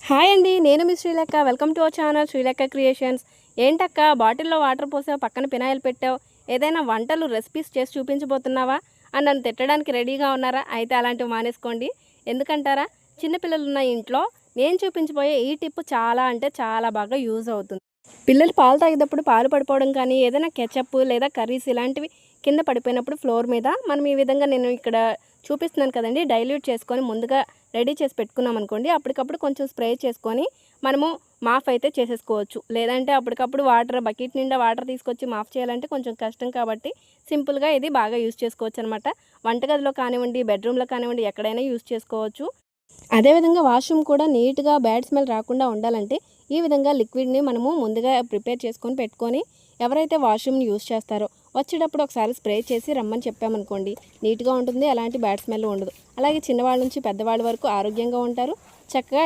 Hi అండి, నేను మీ Srilekha. Welcome to our channel Srilekha creations. ఏంటక్క బాటిల్లో వాటర్ పోసావు, పక్కన పినాయిల్ పెట్టావు, ఏదైనా వంటలు రెసిపీస్ చేసి చూపించబోతున్నావా అని నన్ను తిట్టడానికి రెడీగా ఉన్నారా? అయితే అలాంటివి మానేసుకోండి. ఎందుకంటారా, చిన్నపిల్లలు ఉన్న ఇంట్లో నేను చూపించబోయే ఈ టిప్ చాలా అంటే చాలా బాగా యూజ్ అవుతుంది. పిల్లలు పాలు తాగేటప్పుడు పాలు పడిపోవడం కానీ, ఏదైనా కెచప్ లేదా కర్రీస్ ఇలాంటివి కింద పడిపోయినప్పుడు ఫ్లోర్ మీద మనం ఈ విధంగా నేను ఇక్కడ చూపిస్తున్నాను కదండి, డైల్యూట్ చేసుకొని ముందుగా రెడీ చేసి పెట్టుకున్నాం అనుకోండి, అప్పటికప్పుడు కొంచెం స్ప్రే చేసుకొని మనము మాఫ్ అయితే చేసేసుకోవచ్చు. లేదంటే అప్పటికప్పుడు బకెట్ నిండా వాటర్ తీసుకొచ్చి మాఫ్ చేయాలంటే కొంచెం కష్టం. కాబట్టి సింపుల్గా ఇది బాగా యూజ్ చేసుకోవచ్చు అనమాట. వంటగదిలో కానివ్వండి, బెడ్రూమ్లో కానివ్వండి, ఎక్కడైనా యూజ్ చేసుకోవచ్చు. అదేవిధంగా వాష్రూమ్ కూడా నీట్గా బ్యాడ్ స్మెల్ రాకుండా ఉండాలంటే ఈ విధంగా లిక్విడ్ని మనము ముందుగా ప్రిపేర్ చేసుకొని పెట్టుకొని, ఎవరైతే వాష్రూమ్ని యూజ్ చేస్తారో వచ్చేటప్పుడు ఒకసారి స్ప్రే చేసి రమ్మని చెప్పామనుకోండి, నీట్గా ఉంటుంది, ఎలాంటి బ్యాడ్ స్మెల్ ఉండదు. అలాగే చిన్నవాళ్ళ నుంచి పెద్దవాళ్ళ వరకు ఆరోగ్యంగా ఉంటారు. చక్కగా